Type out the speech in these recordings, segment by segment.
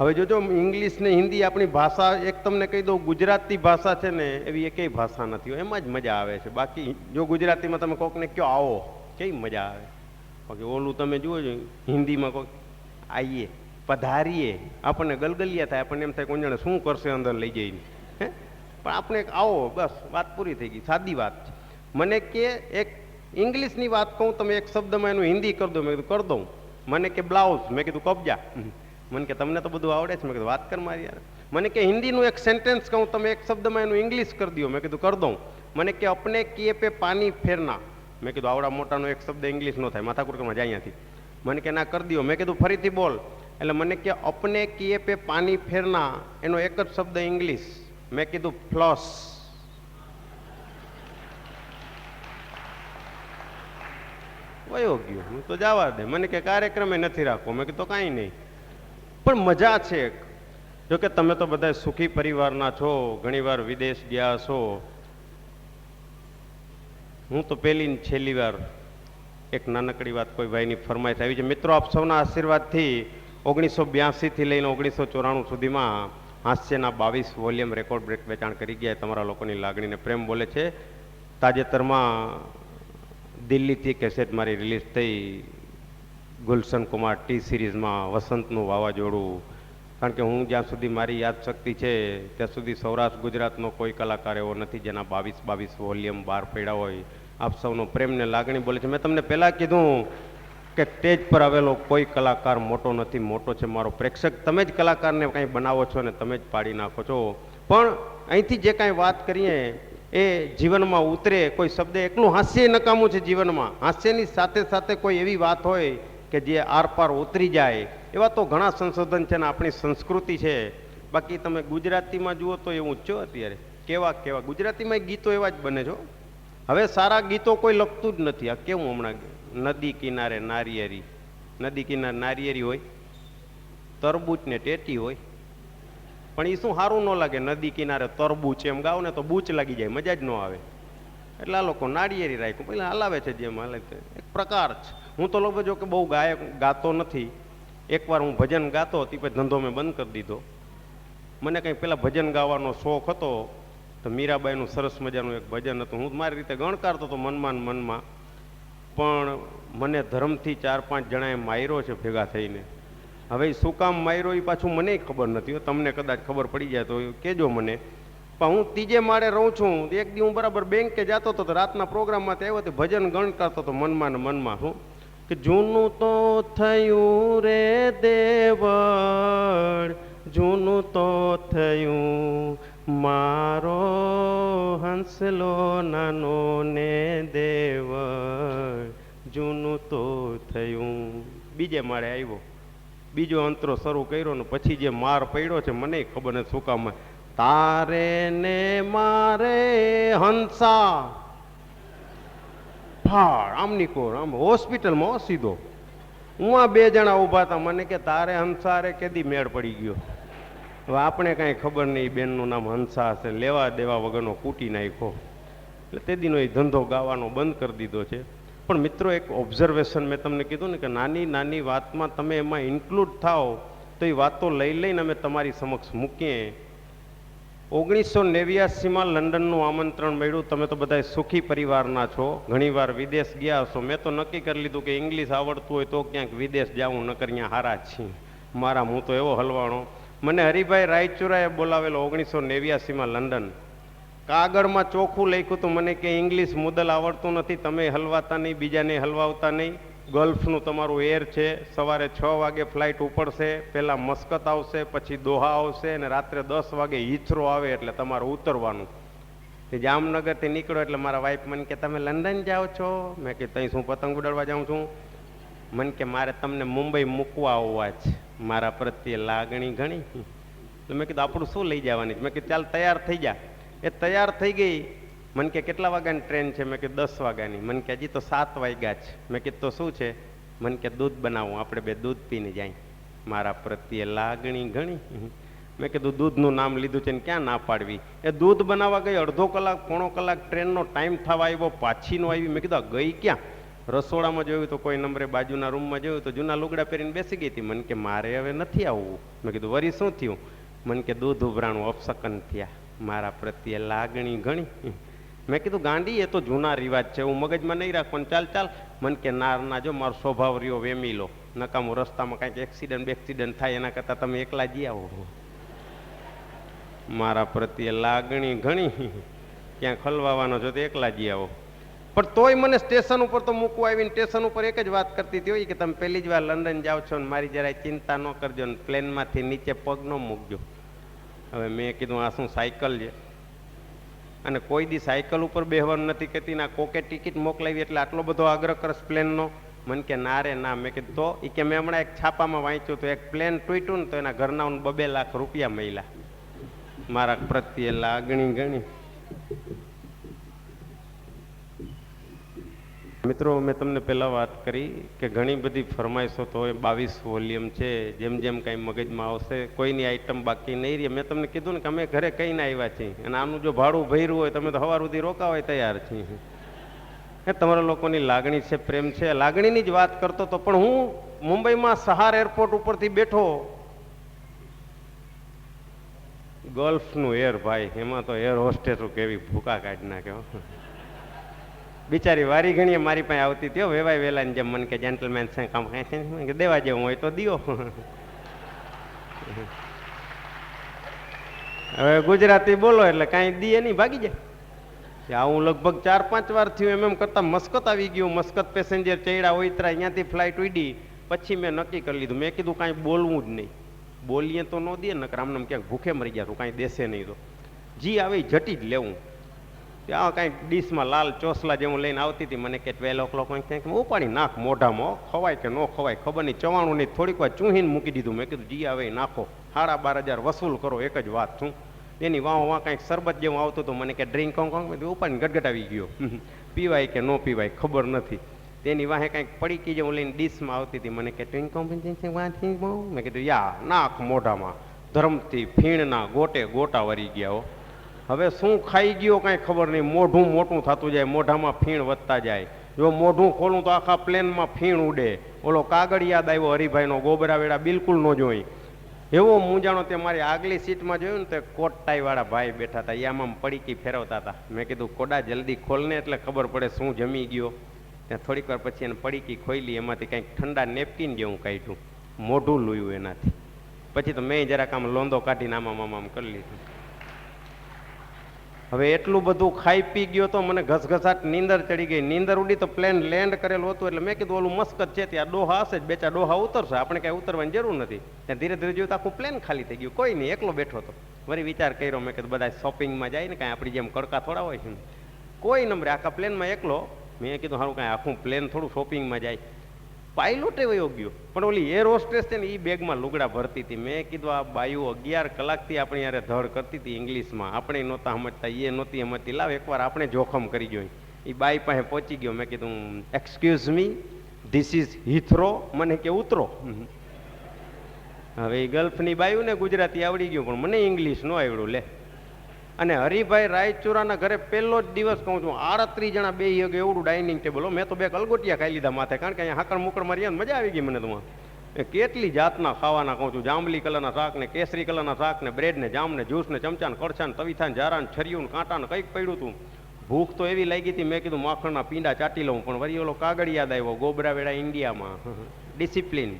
હવે જોજો ઇંગ્લિશ ને હિન્દી આપણી ભાષા એક તમને કહી દઉં ગુજરાતી ભાષા છે ને એવી એકેય ભાષા નથી એમાં જ મજા આવે છે. બાકી જો ગુજરાતીમાં તમે કોકને કયો આવો કેવી મજા આવે. બાકી ઓલું તમે જુઓ છો હિન્દીમાં કોઈક આવીએ પધારીએ આપણને ગલગલિયા થાય, આપણને એમ થાય કોણ જાણે શું કરશે અંદર લઈ જઈને. હે પણ આપણે એક આવો બસ વાત પૂરી થઈ ગઈ, સાદી વાત છે. મને કે એક ઇંગ્લિશની વાત કહું તમે એક શબ્દમાં એનું હિન્દી કરી દો, મેં કીધું કરી દઉં. મને કે બ્લાઉઝ, મેં કીધું કબજા. મને કે તમને તો બધું આવડે છે, મેં કીધું વાત કર મારી યાર. મને કે હિન્દીનું એક સેન્ટેન્સ કહું તમે એક શબ્દમાં એનું ઇંગ્લિશ કરી દો, મેં કીધું કરી દઉં. મને કે અપને કિએ પે પાણી ફેરના, મેં કીધું આવડા મોટાનો એક શબ્દ ઇંગ્લિશ નો થાય, માથાકૂટમાં જાય અહીંયાથી. મને કે ના કરી દો, મેં કીધું ફરીથી બોલ. એટલે મને કે અપને કિએ પે પાણી ફેરના એનો એક જ શબ્દ ઇંગ્લિશ, મેં કીધું ફ્લોસ. વયો ગયો, હું તો જવા દે. મને કે કાર્યક્રમે નથી રાખવો, મેં કીધું કાંઈ નહીં. પણ મજા છે. જોકે તમે તો બધા સુખી પરિવારના છો, ઘણીવાર વિદેશ ગયા છો. હું તો પહેલી ને છેલ્લી વાર એક નાનકડી વાત કોઈ ભાઈની ફરમાઈશ આવી છે. મિત્રો આપ સૌના આશીર્વાદથી 1982 થી લઈને 1994 સુધીમાં હાસ્યના 22 વોલ્યુમ રેકોર્ડ બ્રેક વેચાણ કરી ગયા. તમારા લોકોની લાગણીને પ્રેમ બોલે છે. તાજેતરમાં દિલ્હીથી કેસેટ મારી રિલીઝ થઈ, ગુલશન કુમાર ટી સિરીઝમાં વસંતનું વાવાઝોડું. કારણ કે હું જ્યાં સુધી મારી યાદશક્તિ છે ત્યાં સુધી સૌરાષ્ટ્ર ગુજરાતનો કોઈ કલાકાર એવો નથી જેના 22 વોલ્યુમ બહાર પડ્યા હોય. આપ સૌનો પ્રેમને લાગણી બોલે છે. મેં તમને પહેલાં કીધું કે સ્ટેજ પર આવેલો કોઈ કલાકાર મોટો નથી, મોટો છે મારો પ્રેક્ષક. તમે જ કલાકારને કાંઈ બનાવો છો ને તમે જ પાડી નાખો છો. પણ અહીંથી જે કાંઈ વાત કરીએ એ જીવનમાં ઉતરે. કોઈ શબ્દ એકલું હાસ્ય નકામું છે જીવનમાં, હાસ્યની સાથે સાથે કોઈ એવી વાત હોય કે જે આરપાર ઉતરી જાય. એવા તો ઘણા સંશોધન છે ને આપણી સંસ્કૃતિ છે. બાકી તમે ગુજરાતીમાં જુઓ તો એવું જ છો અત્યારે. કેવા કેવા ગુજરાતીમાં ગીતો એવા જ બને છો. હવે સારા ગીતો કોઈ લખતું જ નથી. આ કેવું હમણાં નદી કિનારે નારિયેરી, નદી કિનારે નારિયેરી હોય, તરબૂચ ને ટેટી હોય, પણ એ શું સારું ન લાગે. નદી કિનારે તરબૂચ એમ ગાવ ને તો બૂચ લાગી જાય, મજા જ ન આવે. એટલે આ લોકો નાળિયેરી રાખ્યું પેલા હલાવે છે જેમ હાલે એક પ્રકાર છે. હું તો લોકો જો કે બહુ ગાતો નથી. એકવાર હું ભજન ગાતો તે પછી ધંધો મેં બંધ કરી દીધો. મને કંઈ પેલા ભજન ગાવાનો શોખ હતો તો મીરાબાઈનું સરસ મજાનું એક ભજન હતું, હું મારી રીતે ગણકારતો હતો મનમાં મનમાં. પણ મને ધર્મથી 4-5 જણાએ માર્યો છે ભેગા થઈને. હવે શું કામ માર્યો એ પાછું મને ખબર નથી. તમને કદાચ ખબર પડી જાય તો કહેજો મને. પણ હું ત્રીજે માળે રહું છું. એક દી હું બરાબર બેંકે જતો હતો તો રાતના પ્રોગ્રામમાં આવ્યો હતો, ભજન ગણકારતો હતો મનમાં ને મનમાં. શું કે જૂનું તો થયું રે દેવળ, જૂનું તો થયું મારો હંસલો નાનો ને દેવળ, જૂનું તો થયું. બીજે માળે આવ્યો, બીજો અંતરો શરૂ કર્યો ને પછી જે માર પડ્યો છે મને ખબર નથી શું કામ. તારે ને મારે હંસા ફાળ આમની કોર આમ હોસ્પિટલમાં સીધો. હું આ 2 જણા ઊભા હતા. મને કે તારે હંસારે કેદી મેળ પડી ગયો. હવે આપણે કાંઈ ખબર નહીં, બેનનું નામ હંસા હશે, લેવા દેવા વગરનો કૂટી નાખ્યો. એટલે તે દીનો એ ધંધો ગાવાનો બંધ કરી દીધો છે. પણ મિત્રો એક ઓબ્ઝર્વેશન મેં તમને કીધું ને કે નાની નાની વાતમાં તમે એમાં ઇન્ક્લુડ થાઓ તો એ વાતો લઈ લઈને અમે તમારી સમક્ષ મૂકીએ. 1989માં લંડનનું આમંત્રણ મળ્યું. તમે તો બધા સુખી પરિવારના છો, ઘણીવાર વિદેશ ગયા હશો. મેં તો નક્કી કરી લીધું કે ઇંગ્લિશ આવડતું હોય તો ક્યાંક વિદેશ જાઉં, નકર અહીંયા હારા જ છીએ મારા. હું તો એવો હલવાણો. મને હરિભાઈ રાયચુરાએ બોલાવેલો 1989માં લંડન. કાગળમાં ચોખ્ખું લખ્યું હતું મને કે ઇંગ્લિશ મુદલ આવડતું નથી, તમે હલવાતા નહીં, બીજાને હલવાવતા નહીં. ગલ્ફનું તમારું એર છે, સવારે 6 વાગે ફ્લાઇટ ઉપડશે, પહેલાં મસ્કત આવશે, પછી દોહા આવશે અને રાત્રે 10 વાગે હિથ્રો આવે એટલે તમારે ઉતરવાનું. જામનગરથી નીકળો એટલે મારા વાઈફ મને કે તમે લંડન જાઓ છો? મેં કે ત્યાં શું પતંગ ઉડાડવા જાઉં છું? મને કે મારે તમને મુંબઈ મૂકવા આવવા છે, મારા પ્રત્યે લાગણી ઘણી. એટલે મેં કીધું આપણું શું લઈ જવાની? મેં કીધું ચાલ તૈયાર થઈ જા. એ તૈયાર થઈ ગઈ. મને કે કેટલા વાગ્યાની ટ્રેન છે? મેં કીધું 10 વાગ્યાની. મને કે હજી તો 7 વાગ્યા છે. મેં કીધું તો શું છે? મને કે દૂધ બનાવું, આપણે 2 દૂધ પીને જાય. મારા પ્રત્યે લાગણી ઘણી. મેં કીધું દૂધનું નામ લીધું છે ને ક્યાં ના પાડવી. એ દૂધ બનાવવા ગઈ, અડધો કલાક પોણો કલાક ટ્રેનનો ટાઈમ થવા આવ્યો, પાછીનો આવી. મેં કીધું ગઈ ક્યાં? રસોડામાં જોયું તો કોઈ નંબરે બાજુના રૂમમાં જોયું તો જૂના લુગડા પહેરીને બેસી ગઈ હતી. મને કે મારે હવે નથી આવવું. મેં કીધું વરી શું થયું? મને કે દૂધ ઉભરાણું અપસકન થયા, મારા પ્રત્યે લાગણી ઘણી. મેં કીધું ગાંડી એ તો જૂના રિવાજ છે, હું મગજમાં નહીં રાખવાનું, ચાલ ચાલ. મને કે ના જો મારો સ્વભાવ રહ્યો વેમી લો, નકામું રસ્તામાં કાંઈક એક્સિડન્ટ થાય એના કરતાં તમે એકલા જી આવો. મારા પ્રત્યે લાગણી ઘણી, ક્યાં ખલવાવાનો છો તો એકલા જી આવો. પણ તોય મને સ્ટેશન ઉપર તો મૂકવા આવીને સ્ટેશન ઉપર એક જ વાત કરતી હતી હોય કે તમે પહેલી જ વાર લંડન જાઓ છો ને મારી જરાય ચિંતા ન કરજો ને પ્લેનમાંથી નીચે પગ ન મૂકજો. હવે મેં કીધું આ શું સાયકલ છે, અને કોઈ દી સાયકલ ઉપર બેહવાનું નથી કહેતી, ના કોકે ટિકિટ મોકલાવી એટલે આટલો બધો આગ્રહ કરશ પ્લેનનો. મને કે ના રે ના. મેં કીધું તો એ કે મેં હમણાં એક છાપામાં વાંચ્યું તો એક પ્લેન તૂટ્યું ને તો એના ઘરના 2 લાખ રૂપિયા મળ્યા. મારા પ્રત્યે લાગણી ઘણી. મિત્રો, મેં તમને પહેલાં વાત કરી કે ઘણી બધી ફરમાઈશો તો 22 વોલ્યુમ છે, જેમ જેમ કાંઈ મગજમાં આવશે કોઈની આઈટમ બાકી નહીં રહી. મેં તમને કીધું ને કે અમે ઘરે કહીને આવ્યા છીએ, અને આનું જો ભાડું ભર્યું હોય તમે તો સવાર સુધી રોકાવા તૈયાર છીએ. એ તમારા લોકોની લાગણી છે, પ્રેમ છે, લાગણીની જ વાત કરતો હતો. પણ હું મુંબઈમાં સહાર એરપોર્ટ ઉપરથી બેઠો, ગલ્ફનું એર ભાઈ, એમાં તો એર હોસ્ટેસો કેવી ભૂકા કાઢી નાખે. બિચારી વારી ઘણીએ મારી પાસે આવતી હતી વેવાય વેલાની જેમ. મને કે જેન્ટલમેન છે કામ કાંઈ છે દેવા જેવું હોય તો દિયો. હવે ગુજરાતી બોલો એટલે કાંઈ દીએ નહીં, ભાગી જાય. આવું લગભગ 4-5 વાર થયું. એમ કરતા મસ્કત આવી ગયું. મસ્કત પેસેન્જર ચડ્યા ઉતરા, અહીંયાથી ફ્લાઇટ ઉડી. પછી મેં નક્કી કરી લીધું, મેં કીધું કાંઈ બોલવું જ નહીં. બોલીએ તો ન દે, નકર આમને ક્યાંક ભૂખે મરી ગયા, કાંઈ દેશે નહીં. તો જી આવે જટી જ લેવું. ત્યાં કાંઈક ડીશમાં લાલ ચોસલા જેવું લઈને આવતી હતી. મને કે 12 o'clock ક્યાંક ઉપાડી નાખ મોઢામાં, ખવાય કે ન ખવાય ખબર નહીં. 94 ની થોડીક વાર ચૂહીને મૂકી દીધું. મેં કીધું જી આવે નાખો, 12,500 વસૂલ કરો, એક જ વાત છું. એની વાં કાંઈક શરબત જેવું આવતું હતું. મને કે ડ્રિંક ઉપાડીને ગટગટ આવી ગયો. પીવાય કે ન પીવાય ખબર નથી. તેની વાહે કાંઈક પડીકી જેવું લઈને ડીશમાં આવતી હતી. મને કે મેં કીધું યા નાખ મોઢામાં. ધર્મથી ફીણના ગોટા વરી ગયા હો. હવે શું ખાઈ ગયો કાંઈ ખબર નહીં. મોઢું મોટું થતું જાય, મોઢામાં ફીણ વધતા જાય. જો મોઢું ખોલું તો આખા પ્લેનમાં ફીણ ઉડે. ઓલો કાગળ યાદ આવ્યો હરિભાઈનો, ગોબરા વેડા બિલકુલ ન જોઈ. એવો મૂંઝાણો. તે મારી આગલી સીટમાં જોયું ને તો કોટ ટાઈ વાળા ભાઈ બેઠા હતા, આમાં પડીકી ફેરવતા હતા. મેં કીધું કોડા જલ્દી ખોલને એટલે ખબર પડે શું જમી ગયો. ત્યાં થોડીક વાર પછી એને પડીકી ખોલી, એમાંથી કંઈક ઠંડા નેપકીન જેવું કાઢ્યું, મોઢું લૂયું એનાથી. પછી તો મેં જરાક આમ લોંદો કાઢીને આમ કરી લીધું. હવે એટલું બધું ખાઈ પી ગયો તો મને ઘસઘસાટ નીંદર ચડી ગઈ. નીંદર ઉડી તો પ્લેન લેન્ડ કરેલું હતું. એટલે મેં કીધું ઓલું મસ્કત છે ત્યાં ડોહા હશે જ, 2-4 ડોહા ઉતરશે, આપણે કાંઈ ઉતરવાની જરૂર નથી. ત્યાં ધીરે ધીરે જોયું તો આખું પ્લેન ખાલી થઈ ગયું, કોઈ નહીં, એકલો બેઠો હતો. વળી વિચાર કર્યો, મેં કીધું બધા શોપિંગમાં જાય ને, કાંઈ આપણી જેમ કડકા થોડા હોય છે, કોઈ નંબરે આખા પ્લેનમાં એકલો. મેં કીધું સારું કાંઈ આખું પ્લેન થોડું શોપિંગમાં જાય. પાયલોટે વયો ગયો, પણ ઓલી એર હોસ્ટેસ છે ને એ બેગમાં લુગડા ભરતી હતી. મેં કીધું આ બાયુ 11 કલાકથી આપણી યારે ધડ કરતી હતી ઇંગ્લિશમાં, આપણે નહોતા સમજતા, એ નહોતી સમજતી. લાવ એકવાર આપણે જોખમ કરી જોઈ. એ બાઈ પાસે પહોંચી ગયો. મેં કીધું એક્સક્યુઝ મી, ધીસ ઇઝ હિથરો. મને કે ઉતરો. હવે એ ગલ્ફની બાયું ને ગુજરાતી આવડી ગયું, પણ મને ઇંગ્લિશ ન આવડ્યું લે. અને હરિભાઈ રાયચુરાના ઘરે પહેલો જ દિવસ કહું છું, 38 જણા બે એવડું ડાઇનિંગ ટેબલ. મેં તો 2 કલગોટિયા ખાઈ લીધા માથે, કારણ કે અહીંયા હાકર મુકડ મારી મજા આવી ગઈ મને. તો કેટલી જાતના ખાવાના કહું છું, જાંબલી કલરના શાક ને, કેસરી કલરના શાક ને, બ્રેડ ને, જામ ને, જ્યુસ ને, ચમચા ને, કડછા ને, તવીથા ને, જારા ને, છરિયું ને, કાંટા ને, કંઈક પડ્યું હતું. ભૂખ તો એવી લાગી હતી, મેં કીધું માખણના પીંડા ચાટી લઉં. પણ વળી ઓલો કાગળ યાદ આવ્યો, ગોબરા વેડા ઇન્ડિયામાં, ડિસિપ્લિન.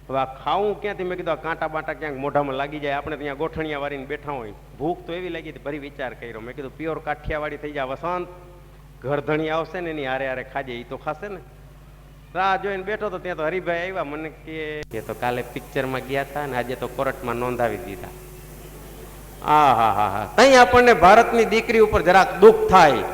હવે આ ખાવું ક્યાંથી? મેં કીધું આ કાંટા બાંટા ક્યાંક મોઢામાં લાગી જાય, આપણે ત્યાં ગોઠણિયા વાળીને બેઠા હોય. ભૂખ તો એવી લાગી હતી, ફરી વિચાર કર્યો. મેં કીધું પ્યોર કાઠિયાવાડી થઈ જાય વસંત, ઘરધણી આવશે ને એની હારે હારે ખાજે, એ તો ખાશે ને. રાહ જોઈને બેઠો તો ત્યાં તો હરિભાઈ આવ્યા. મને કે તો કાલે પિક્ચરમાં ગયા હતા ને આજે તો કોર્ટમાં નોંધાવી દીધા. હા. અહીં આપણને ભારતની દીકરી ઉપર જરાક દુઃખ થાય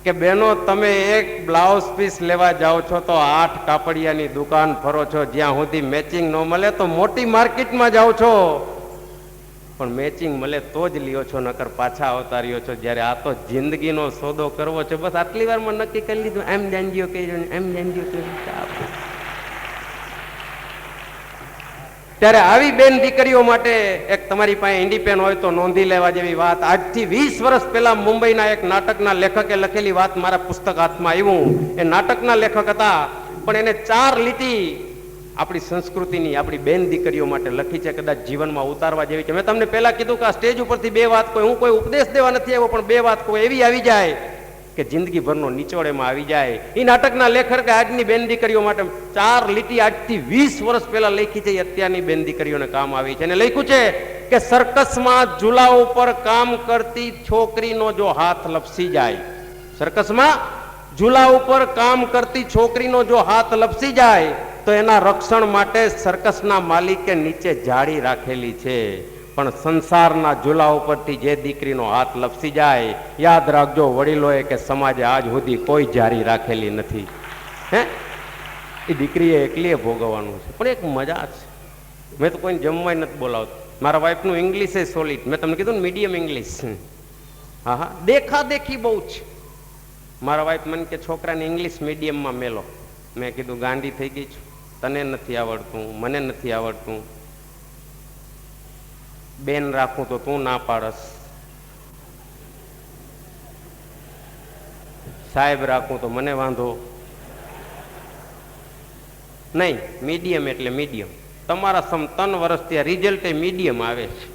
કે બહેનો તમે એક બ્લાઉઝ પીસ લેવા જાઓ છો તો 8 કાપડિયાની દુકાન ફરો છો, જ્યાં સુધી મેચિંગ ન મળે તો મોટી માર્કેટમાં જાઓ છો, પણ મેચિંગ મળે તો જ લ્યો છો, નકર પાછા આવતા રહ્યો છો. જ્યારે આ તો જિંદગીનો સોદો કરવો છે, બસ આટલી વારમાં નક્કી કરી લીધું, એમ જાણજો કહી એમ જાણજો. ત્યારે આવી બેન દીકરીઓ માટે એક તમારી પાસે ઇન્ડિપેન્ડ હોય તો નોંધી લેવા જેવી વાત. આજથી 20 વર્ષ પહેલા મુંબઈના એક નાટકના લેખકે લખેલી વાત મારા પુસ્તક હાથમાં આવ્યું. એ નાટકના લેખક હતા, પણ એને 4 લીટી આપણી સંસ્કૃતિની, આપણી બેન દીકરીઓ માટે લખી છે, કદાચ જીવનમાં ઉતારવા જેવી છે. મેં તમને પહેલા કીધું કે આ સ્ટેજ ઉપરથી 2 વાત કોઈ, હું કોઈ ઉપદેશ દેવા નથી આવ્યો, પણ 2 વાત કોઈ એવી આવી જાય કે જિંદગીભરનો નિચોડ એમાં આવી જાય. એ નાટકના લેખક આજની બેન દીકરીઓ માટે 4 લીટી આજથી 20 વર્ષ પહેલા લખી છે, અત્યારની બેન દીકરીઓને કામ આવી છે. અને લખ્યું છે કે સર્કસમાં ઝૂલા ઉપર કામ કરતી છોકરીનો જો હાથ લપસી જાય, સર્કસમાં ઝૂલા ઉપર કામ કરતી છોકરીનો જો હાથ લપસી જાય તો એના રક્ષણ માટે સર્કસના માલિકે નીચે જાળી રાખેલી છે. પણ સંસારના ઝૂલા ઉપરથી જે દીકરીનો હાથ લપસી જાય, યાદ રાખજો વડીલોએ કે સમાજે આજ સુધી કોઈ જારી રાખેલી નથી. હે, એ દીકરીએ એકલીએ ભોગવવાનું છે. પણ એક મજા છે, મેં તો કોઈને જમવાય નથી બોલાવતો. મારા વાઈફનું ઇંગ્લિશ એ સોલિડ, મેં તમને કીધું ને મીડિયમ ઇંગ્લિશ. હા હા, દેખા દેખી બહુ છે. મારા વાઈફ મને કે છોકરાને ઇંગ્લિશ મીડિયમમાં મેલો. મેં કીધું ગાંડી થઈ ગઈ છું, તને નથી આવડતું, મને નથી આવડતું, બેન રાખું તો તું ના પાડસ, સાહેબ રાખું તો મને વાંધો નહીં. મીડિયમ એટલે મીડિયમ. તમારા 3 વર્ષથી આ રિઝલ્ટ એ મીડિયમ આવે છે,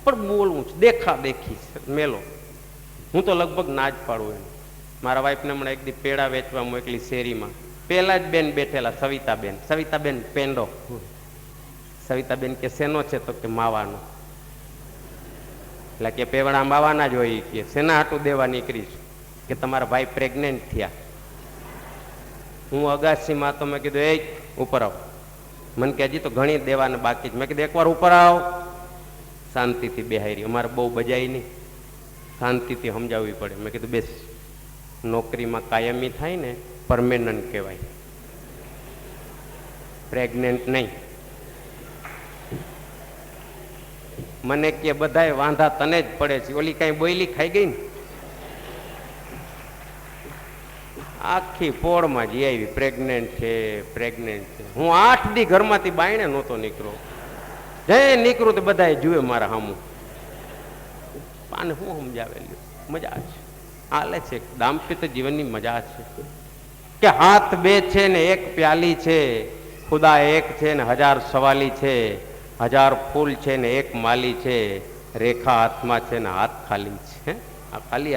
પણ બોલવું છે દેખા દેખી મેલો. હું તો લગભગ ના જ પાડું એમ. મારા વાઈફને હમણાં એક દી પેડા વેચવા મોકલી શેરીમાં. પેલા જ બેન બેઠેલા, સવિતાબેન. સવિતાબેન પેંડો. સવિતાબેન કે શેનો છે? તો કે માવાનો. એટલે કે પેવડા માવાના જ હોય કે શેના હાટું દેવા નીકળી છું? કે તમારા ભાઈ પ્રેગ્નેન્ટ થયા. હું અગાસીમાં તો મેં કીધું એ ઉપર આવ. મને કે હજી તો ઘણી દેવાને બાકી જ. મેં કીધું એકવાર ઉપર આવ. શાંતિથી બેહારી, અમારે બહુ બજાય નહીં, શાંતિથી સમજાવવી પડે. મેં કીધું બેસ, નોકરીમાં કાયમી થાય ને પરમેનન્ટ કહેવાય, પ્રેગ્નેન્ટ નહીં. મને કે બધાય વાંધા તને જ પડે છે, ઓલી કઈ બોયલી ખાઈ ગઈ ને આખી પોળમાં જ આવી, પ્રેગ્નેન્ટ છે પ્રેગ્નેન્ટ છે. હું 8 દી ઘરમાંથી બાયણે નહોતો નીકળ્યો. જઈ નીકળું તો બધાય જુએ મારા સામું. આને હું સમજાવેલું, મજા છે, હાલે છે. દાંપત્ય જીવનની મજા છે કે હાથ 2 છે ને 1 પ્યાલી છે, ખુદા 1 છે ને 1000 સવાલી છે, 1000 ફૂલ છે ને 1 માલી છે, રેખા હાથમાં છે ને હાથ ખાલી છે. આ ખાલી